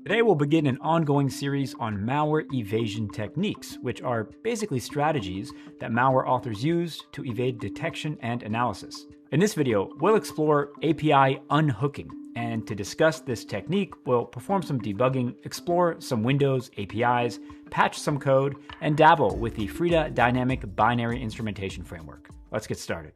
Today we'll begin an ongoing series on malware evasion techniques, which are basically strategies that malware authors use to evade detection and analysis. In this video, we'll explore API unhooking, and to discuss this technique, we'll perform some debugging, explore some Windows APIs, patch some code, and dabble with the Frida dynamic binary instrumentation framework. Let's get started.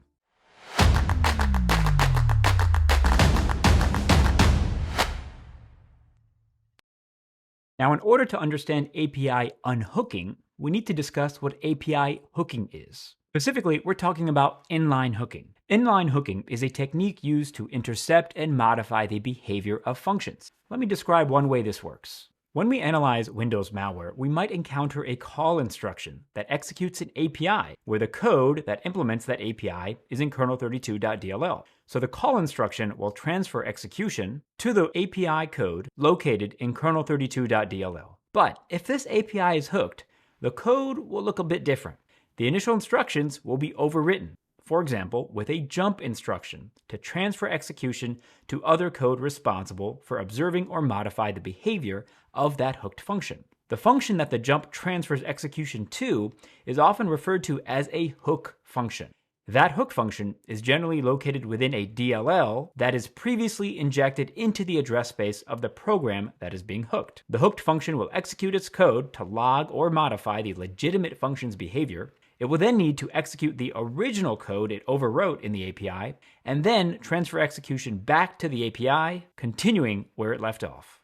Now, in order to understand API unhooking, we need to discuss what API hooking is. Specifically, we're talking about inline hooking. Inline hooking is a technique used to intercept and modify the behavior of functions. Let me describe one way this works. When we analyze Windows malware, we might encounter a call instruction that executes an API, where the code that implements that API is in kernel32.dll. So the call instruction will transfer execution to the API code located in kernel32.dll. But if this API is hooked, the code will look a bit different. The initial instructions will be overwritten, for example, with a jump instruction to transfer execution to other code responsible for observing or modify the behavior of that hooked function. The function that the jump transfers execution to is often referred to as a hook function. That hook function is generally located within a DLL that is previously injected into the address space of the program that is being hooked. The hooked function will execute its code to log or modify the legitimate function's behavior. It will then need to execute the original code it overwrote in the API, and then transfer execution back to the API, continuing where it left off.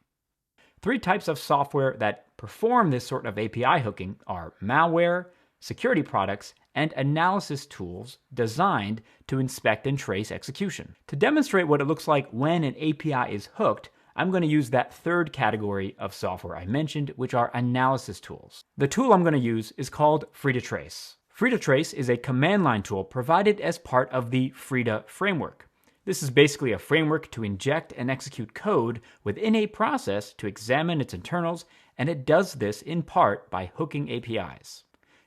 Three types of software that perform this sort of API hooking are malware, security products, and analysis tools designed to inspect and trace execution. To demonstrate what it looks like when an API is hooked, I'm going to use that third category of software I mentioned, which are analysis tools. The tool I'm going to use is called frida-trace. Frida-trace is a command line tool provided as part of the Frida framework. This is basically a framework to inject and execute code within a process to examine its internals, and it does this in part by hooking APIs.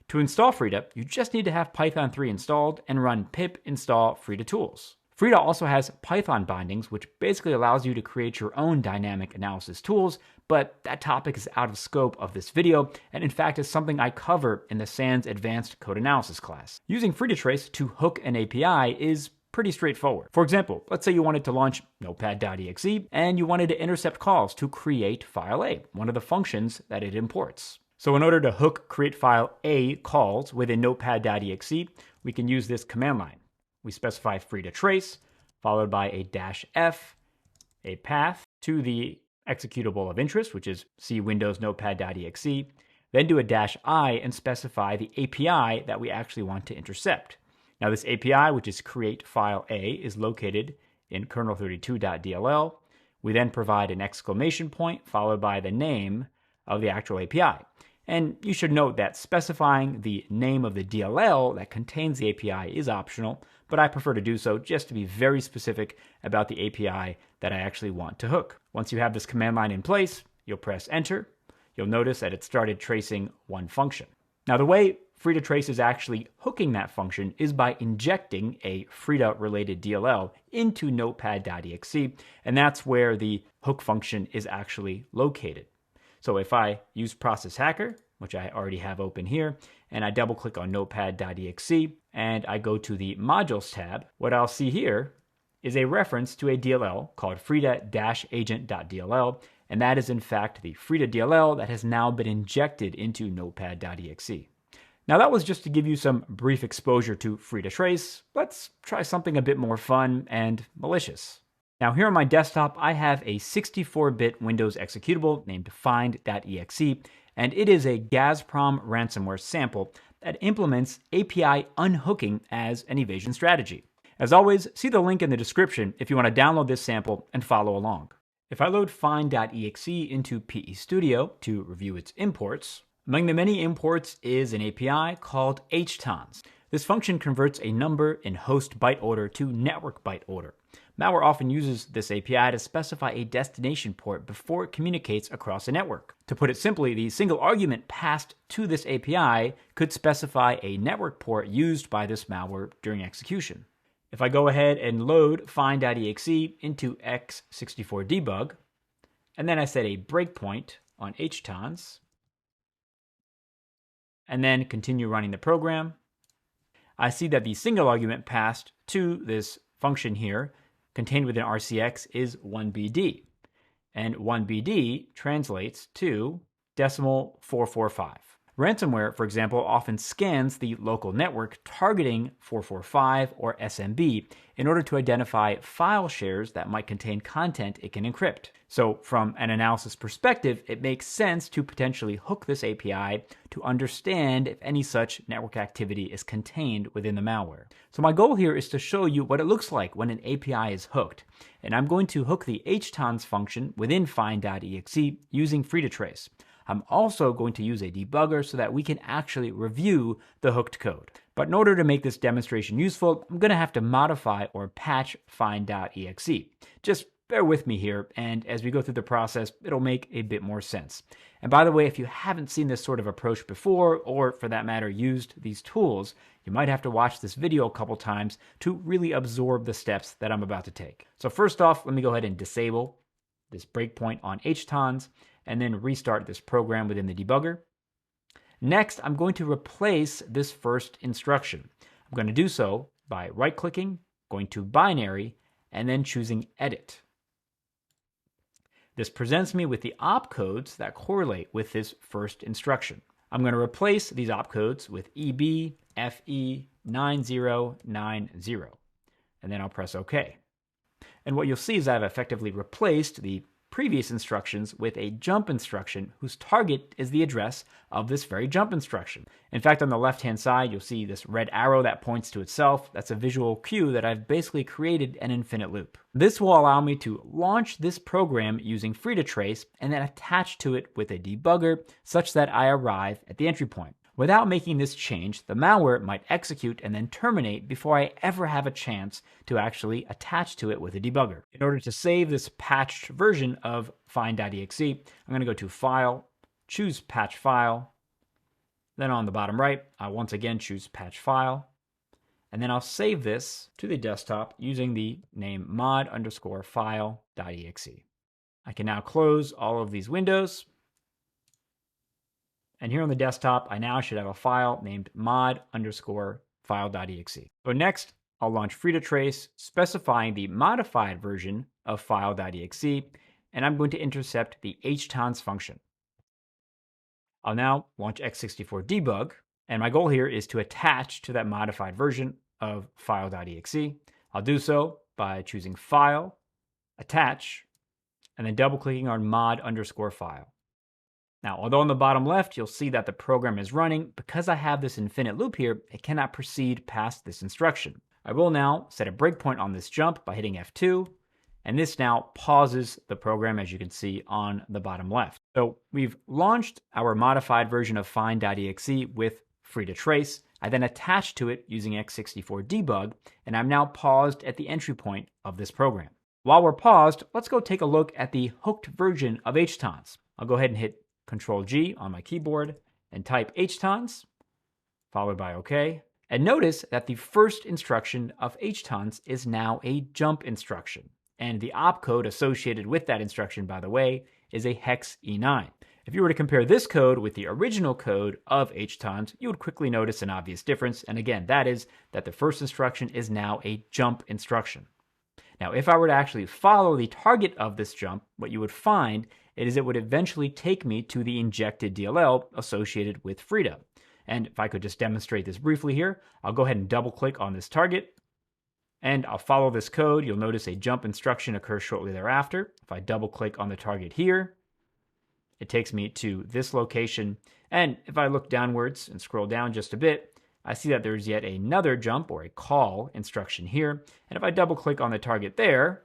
To install Frida, you just need to have Python 3 installed and run pip install Frida tools. Frida also has Python bindings, which basically allows you to create your own dynamic analysis tools, but that topic is out of scope of this video, and in fact is something I cover in the SANS Advanced Code Analysis class. Using frida-trace to hook an API is pretty straightforward. For example, let's say you wanted to launch notepad.exe and you wanted to intercept calls to create file A, one of the functions that it imports. So in order to hook create file A calls within notepad.exe, we can use this command line. We specify frida-trace, followed by a -f, a path to the executable of interest, which is C Windows notepad.exe, then do a -i and specify the API that we actually want to intercept. Now this API, which is create file A, is located in kernel32.dll. We then provide an exclamation point followed by the name of the actual API. And you should note that specifying the name of the DLL that contains the API is optional, but I prefer to do so just to be very specific about the API that I actually want to hook. Once you have this command line in place, you'll press enter. You'll notice that it started tracing one function. Now the way frida-trace is actually hooking that function is by injecting a Frida-related DLL into notepad.exe, and that's where the hook function is actually located. So if I use process hacker, which I already have open here, and I double click on notepad.exe and I go to the modules tab, what I'll see here is a reference to a DLL called frida-agent.dll, and that is in fact the Frida DLL that has now been injected into notepad.exe. Now that was just to give you some brief exposure to frida-trace. Let's try something a bit more fun and malicious. Now here on my desktop, I have a 64-bit Windows executable named find.exe, and it is a Gazprom ransomware sample that implements API unhooking as an evasion strategy. As always, see the link in the description if you want to download this sample and follow along. If I load find.exe into PE Studio to review its imports, among the many imports is an API called htons. This function converts a number in host byte order to network byte order. Malware often uses this API to specify a destination port before it communicates across a network. To put it simply, the single argument passed to this API could specify a network port used by this malware during execution. If I go ahead and load find.exe into x64debug, and then I set a breakpoint on HTONs, and then continue running the program. I see that the single argument passed to this function here, contained within RCX, is 1BD. And 1BD translates to decimal 445. Ransomware, for example, often scans the local network targeting 445 or SMB in order to identify file shares that might contain content it can encrypt. So from an analysis perspective, it makes sense to potentially hook this API to understand if any such network activity is contained within the malware. So my goal here is to show you what it looks like when an API is hooked. And I'm going to hook the htons function within find.exe using frida-trace. I'm also going to use a debugger so that we can actually review the hooked code. But in order to make this demonstration useful, I'm going to have to modify or patch find.exe. Just bear with me here, and as we go through the process, it'll make a bit more sense. And by the way, if you haven't seen this sort of approach before, or for that matter, used these tools, you might have to watch this video a couple times to really absorb the steps that I'm about to take. So first off, let me go ahead and disable this breakpoint on htons, and then restart this program within the debugger. Next, I'm going to replace this first instruction. I'm going to do so by right-clicking, going to binary, and then choosing edit. This presents me with the opcodes that correlate with this first instruction. I'm going to replace these opcodes with EBFE9090, and then I'll press OK. And what you'll see is I've effectively replaced the previous instructions with a jump instruction whose target is the address of this very jump instruction. In fact, on the left-hand side, you'll see this red arrow that points to itself. That's a visual cue that I've basically created an infinite loop. This will allow me to launch this program using frida-trace and then attach to it with a debugger such that I arrive at the entry point. Without making this change, the malware might execute and then terminate before I ever have a chance to actually attach to it with a debugger. In order to save this patched version of find.exe, I'm going to go to File, choose Patch File. Then on the bottom right, I'll once again choose Patch File. And then I'll save this to the desktop using the name mod_file.exe. I can now close all of these windows. And here on the desktop, I now should have a file named mod_file.exe. So next, I'll launch frida-trace, specifying the modified version of file.exe, and I'm going to intercept the htons function. I'll now launch x64 debug, and my goal here is to attach to that modified version of file.exe. I'll do so by choosing File, Attach, and then double-clicking on mod_file. Now, although on the bottom left, you'll see that the program is running, because I have this infinite loop here, it cannot proceed past this instruction. I will now set a breakpoint on this jump by hitting F2, and this now pauses the program, as you can see on the bottom left. So we've launched our modified version of find.exe with frida-trace. I then attached to it using x64 debug, and I'm now paused at the entry point of this program. While we're paused, let's go take a look at the hooked version of htons. I'll go ahead and hit Control-G on my keyboard and type htons, followed by OK. And notice that the first instruction of htons is now a jump instruction. And the opcode associated with that instruction, by the way, is a hex E9. If you were to compare this code with the original code of htons, you would quickly notice an obvious difference. And again, that is that the first instruction is now a jump instruction. Now, if I were to actually follow the target of this jump, what you would find is it would eventually take me to the injected DLL associated with Frida. And if I could just demonstrate this briefly here, I'll go ahead and double click on this target, and I'll follow this code. You'll notice a jump instruction occurs shortly thereafter. If I double click on the target here, it takes me to this location. And if I look downwards and scroll down just a bit, I see that there's yet another jump or a call instruction here. And if I double click on the target there,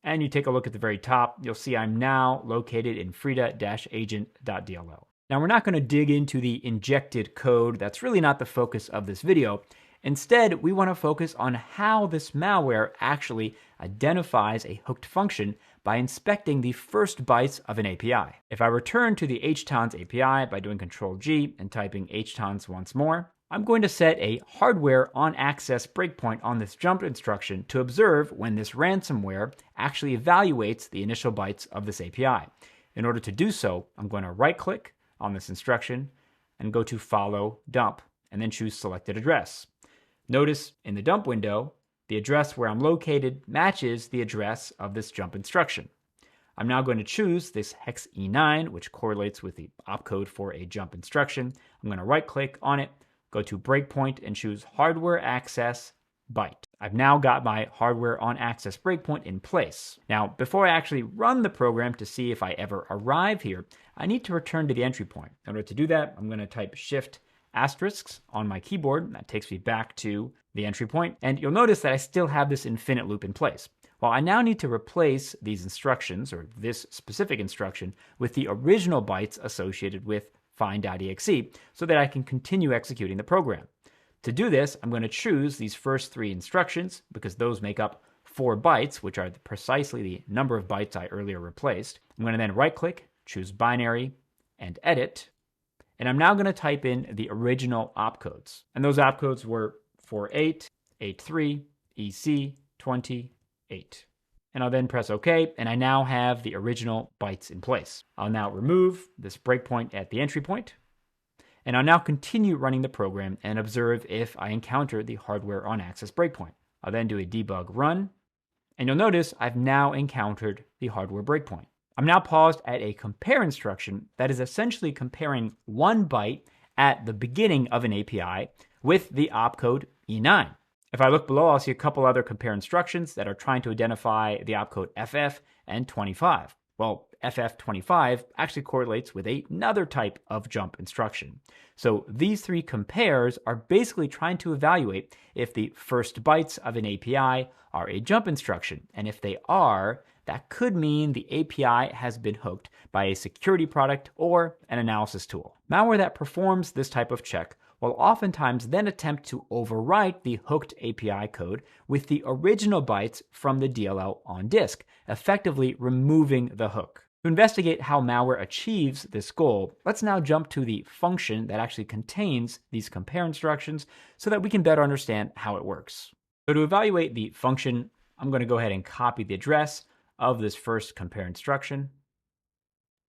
and you take a look at the very top, you'll see I'm now located in frida-agent.dll. Now, we're not going to dig into the injected code. That's really not the focus of this video. Instead, we want to focus on how this malware actually identifies a hooked function by inspecting the first bytes of an API. If I return to the htons API by doing Control-G and typing htons once more, I'm going to set a hardware on access breakpoint on this jump instruction to observe when this ransomware actually evaluates the initial bytes of this API. In order to do so, I'm going to right-click on this instruction and go to Follow Dump, and then choose Selected Address. Notice in the dump window, the address where I'm located matches the address of this jump instruction. I'm now going to choose this hex E9, which correlates with the opcode for a jump instruction. I'm going to right-click on it, go to Breakpoint, and choose Hardware Access Byte. I've now got my hardware on access breakpoint in place. Now, before I actually run the program to see if I ever arrive here, I need to return to the entry point. In order to do that, I'm going to type Shift asterisks on my keyboard. That takes me back to the entry point. And you'll notice that I still have this infinite loop in place. Well, I now need to replace these instructions, or this specific instruction, with the original bytes associated with find.exe so that I can continue executing the program. To do this, I'm going to choose these first three instructions because those make up 4 bytes, which are precisely the number of bytes I earlier replaced. I'm going to then right-click, choose Binary, and Edit. And I'm now going to type in the original opcodes. And those opcodes were 48, 83, EC, 28. And I'll then press OK, and I now have the original bytes in place. I'll now remove this breakpoint at the entry point. And I'll now continue running the program and observe if I encounter the hardware on access breakpoint. I'll then do a debug run, and you'll notice I've now encountered the hardware breakpoint. I'm now paused at a compare instruction that is essentially comparing 1 byte at the beginning of an API with the opcode E9. If I look below, I'll see a couple other compare instructions that are trying to identify the opcode FF and 25. Well, FF25 actually correlates with another type of jump instruction. So these 3 compares are basically trying to evaluate if the first bytes of an API are a jump instruction. And if they are, that could mean the API has been hooked by a security product or an analysis tool. Malware that performs this type of check will oftentimes then attempt to overwrite the hooked API code with the original bytes from the DLL on disk, effectively removing the hook. To investigate how malware achieves this goal, let's now jump to the function that actually contains these compare instructions so that we can better understand how it works. So to evaluate the function, I'm going to go ahead and copy the address of this first compare instruction.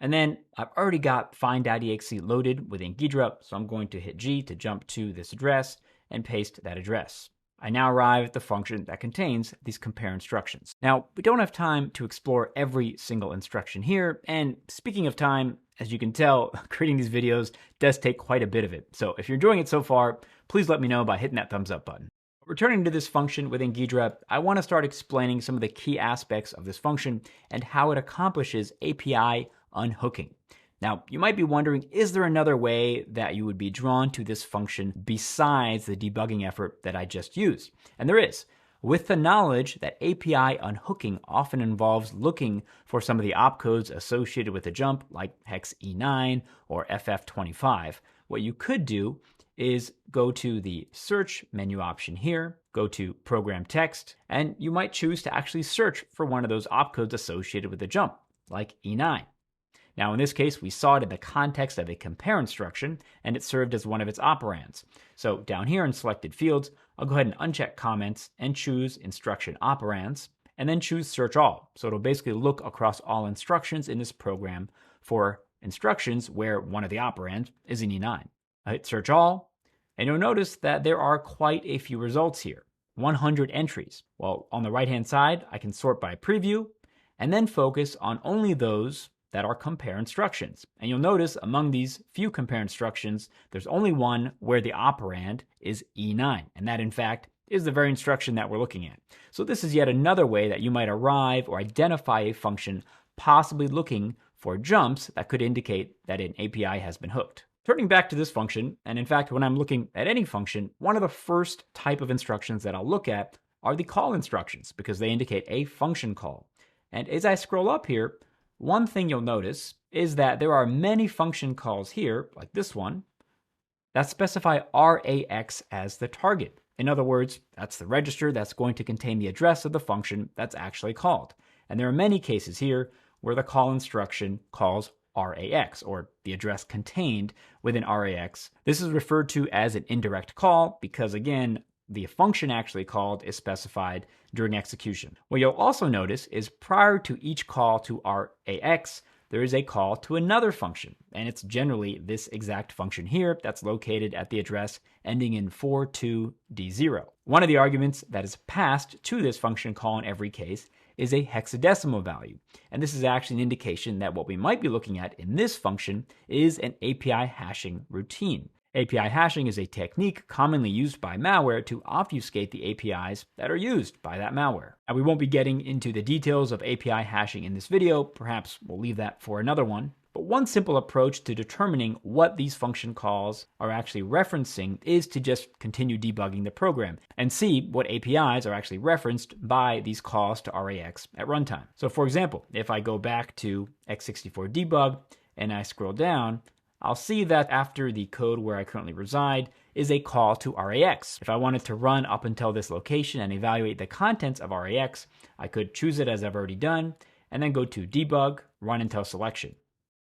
And then I've already got find.exe loaded within Ghidra, so I'm going to hit G to jump to this address and paste that address. I now arrive at the function that contains these compare instructions. Now, we don't have time to explore every single instruction here, and speaking of time, as you can tell, creating these videos does take quite a bit of it. So if you're enjoying it so far, please let me know by hitting that thumbs up button. Returning to this function within Ghidra, I want to start explaining some of the key aspects of this function and how it accomplishes API unhooking. Now, you might be wondering, is there another way that you would be drawn to this function besides the debugging effort that I just used? And there is. With the knowledge that API unhooking often involves looking for some of the opcodes associated with a jump, like hex E9 or FF25, what you could do is go to the search menu option here, go to program text, and you might choose to actually search for one of those opcodes associated with a jump, like E9. Now, in this case, we saw it in the context of a compare instruction, and it served as one of its operands. So down here in selected fields, I'll go ahead and uncheck comments and choose instruction operands, and then choose search all. So it'll basically look across all instructions in this program for instructions where one of the operands is an E9. I hit search all, and you'll notice that there are quite a few results here, 100 entries. Well, on the right-hand side, I can sort by preview, and then focus on only those that are compare instructions. And you'll notice among these few compare instructions, there's only one where the operand is E9. And that, in fact, is the very instruction that we're looking at. So this is yet another way that you might arrive or identify a function possibly looking for jumps that could indicate that an API has been hooked. Turning back to this function, and in fact, when I'm looking at any function, one of the first type of instructions that I'll look at are the call instructions because they indicate a function call. And as I scroll up here, one thing you'll notice is that there are many function calls here, like this one, that specify RAX as the target. In other words, that's the register that's going to contain the address of the function that's actually called. And there are many cases here where the call instruction calls RAX, or the address contained within RAX. This is referred to as an indirect call because, again, the function actually called is specified during execution. What you'll also notice is prior to each call to RAX, there is a call to another function, and it's generally this exact function here that's located at the address ending in 42D0. One of the arguments that is passed to this function call in every case is a hexadecimal value, and this is actually an indication that what we might be looking at in this function is an API hashing routine. API hashing is a technique commonly used by malware to obfuscate the APIs that are used by that malware. Now, we won't be getting into the details of API hashing in this video, perhaps we'll leave that for another one. But one simple approach to determining what these function calls are actually referencing is to just continue debugging the program and see what APIs are actually referenced by these calls to RAX at runtime. So for example, if I go back to x64 debug and I scroll down, I'll see that after the code where I currently reside is a call to RAX. If I wanted to run up until this location and evaluate the contents of RAX, I could choose it as I've already done, and then go to debug, run until selection.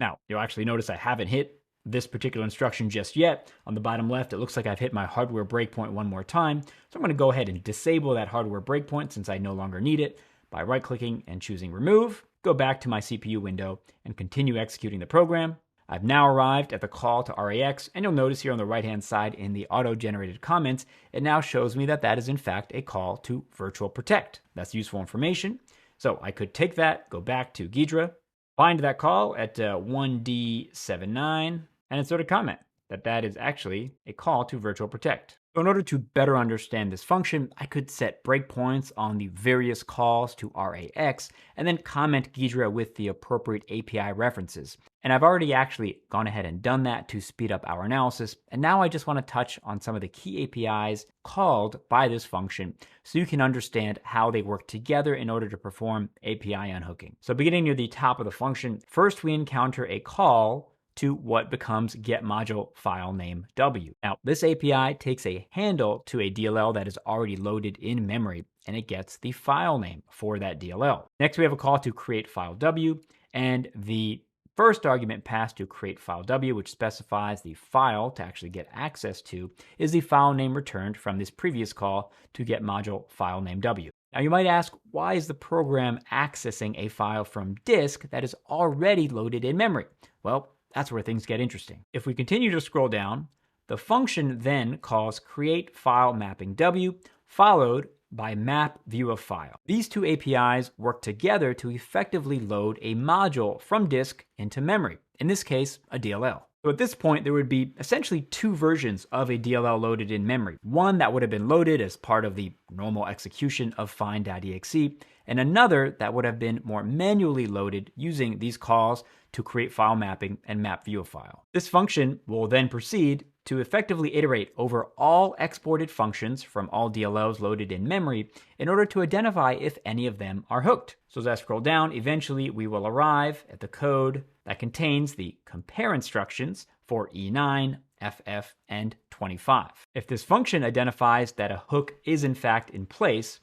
Now, you'll actually notice I haven't hit this particular instruction just yet. On the bottom left, it looks like I've hit my hardware breakpoint one more time. So I'm going to go ahead and disable that hardware breakpoint since I no longer need it by right-clicking and choosing remove, go back to my CPU window, and continue executing the program. I've now arrived at the call to RAX, and you'll notice here on the right-hand side in the auto-generated comments, it now shows me that that is in fact a call to virtual protect. That's useful information. So I could take that, go back to Ghidra, find that call at 1D79, and insert a comment that that is actually a call to virtual protect. So in order to better understand this function, I could set breakpoints on the various calls to RAX and then comment Ghidra with the appropriate API references. And I've already actually gone ahead and done that to speed up our analysis. And now I just want to touch on some of the key APIs called by this function so you can understand how they work together in order to perform API unhooking. So beginning near the top of the function, first we encounter a call to what becomes getModule file name W. Now, this API takes a handle to a DLL that is already loaded in memory, and it gets the file name for that DLL. Next, we have a call to create file W, and the first argument passed to create file W, which specifies the file to actually get access to, is the file name returned from this previous call to getModule file name W. Now, you might ask, why is the program accessing a file from disk that is already loaded in memory? Well, that's where things get interesting. If we continue to scroll down, the function then calls create file mapping W, followed by map view of file. These two APIs work together to effectively load a module from disk into memory, in this case, a DLL. So at this point, there would be essentially two versions of a DLL loaded in memory. One that would have been loaded as part of the normal execution of find.exe, and another that would have been more manually loaded using these calls to create file mapping and map view of file. This function will then proceed to effectively iterate over all exported functions from all DLLs loaded in memory in order to identify if any of them are hooked. So as I scroll down, eventually we will arrive at the code that contains the compare instructions for E9, FF, and 25. If this function identifies that a hook is in fact in place,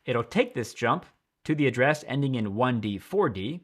it'll take this jump to the address ending in 1D4D,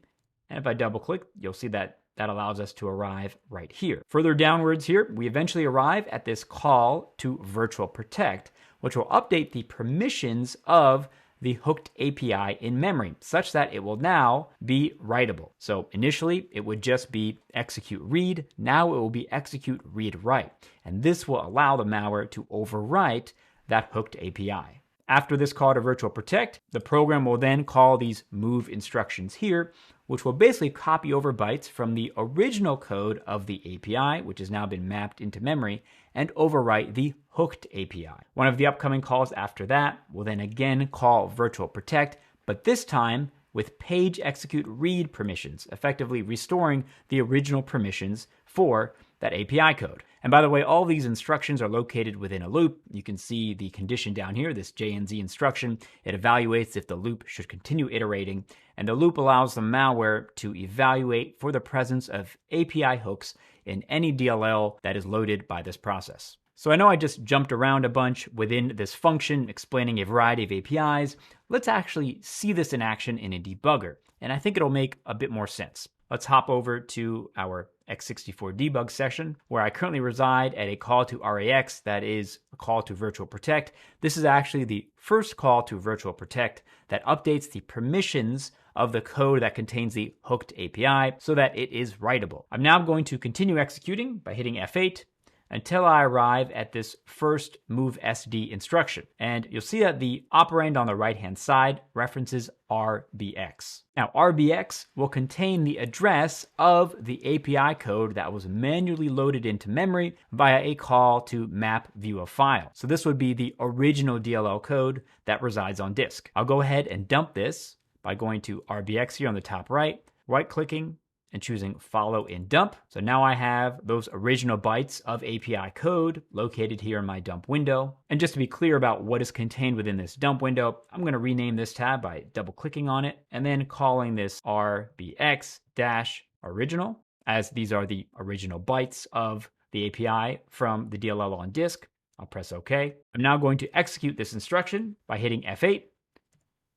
and if I double click, you'll see that that allows us to arrive right here. Further downwards here, we eventually arrive at this call to virtual protect, which will update the permissions of the hooked API in memory, such that it will now be writable. So initially, it would just be execute read. Now it will be execute read write. And this will allow the malware to overwrite that hooked API. After this call to virtual protect, the program will then call these move instructions here, which will basically copy over bytes from the original code of the API, which has now been mapped into memory, and overwrite the hooked API. One of the upcoming calls after that will then again call virtual protect, but this time with page execute read permissions, effectively restoring the original permissions for that API code. And by the way, all these instructions are located within a loop. You can see the condition down here, this JNZ instruction. It evaluates if the loop should continue iterating, and the loop allows the malware to evaluate for the presence of API hooks in any DLL that is loaded by this process. So I know I just jumped around a bunch within this function explaining a variety of APIs. Let's actually see this in action in a debugger, and I think it'll make a bit more sense. Let's hop over to our x64 debug session where I currently reside at a call to RAX that is a call to virtual protect. This is actually the first call to virtual protect that updates the permissions of the code that contains the hooked API so that it is writable. I'm now going to continue executing by hitting F8 until I arrive at this first move SD instruction. And you'll see that the operand on the right-hand side references RBX. Now, RBX will contain the address of the API code that was manually loaded into memory via a call to map view of file. So this would be the original DLL code that resides on disk. I'll go ahead and dump this by going to RBX here on the top right-clicking, and choosing follow in dump. So now I have those original bytes of API code located here in my dump window. And just to be clear about what is contained within this dump window, I'm going to rename this tab by double clicking on it and then calling this RBX-original, as these are the original bytes of the API from the DLL on disk. I'll press OK. I'm now going to execute this instruction by hitting F8.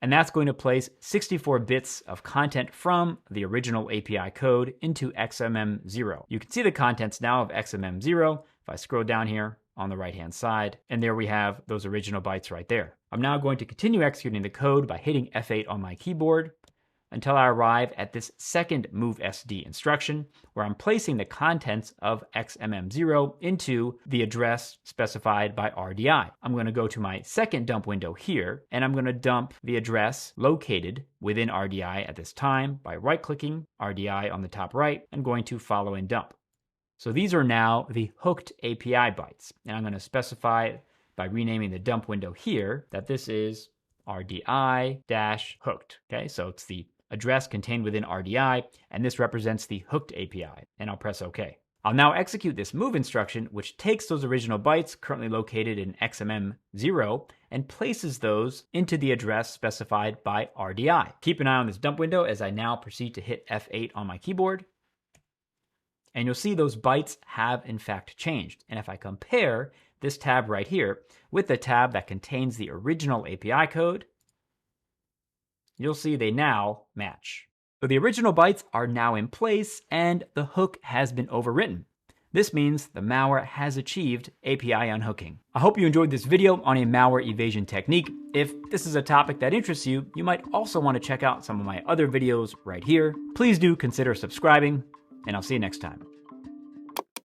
And that's going to place 64 bits of content from the original API code into XMM0. You can see the contents now of XMM0 if I scroll down here on the right-hand side, and there we have those original bytes right there. I'm now going to continue executing the code by hitting F8 on my keyboard until I arrive at this second move SD instruction, where I'm placing the contents of XMM0 into the address specified by RDI. I'm going to go to my second dump window here, and I'm going to dump the address located within RDI at this time by right-clicking RDI on the top right and going to follow and dump. So these are now the hooked API bytes, and I'm going to specify by renaming the dump window here that this is RDI-hooked. Okay, so it's the address contained within RDI, and this represents the hooked API, and I'll press OK. I'll now execute this move instruction, which takes those original bytes currently located in XMM0 and places those into the address specified by RDI. Keep an eye on this dump window as I now proceed to hit F8 on my keyboard, and you'll see those bytes have in fact changed. And if I compare this tab right here with the tab that contains the original API code, you'll see they now match. So the original bytes are now in place and the hook has been overwritten. This means the malware has achieved API unhooking. I hope you enjoyed this video on a malware evasion technique. If this is a topic that interests you, you might also want to check out some of my other videos right here. Please do consider subscribing, and I'll see you next time.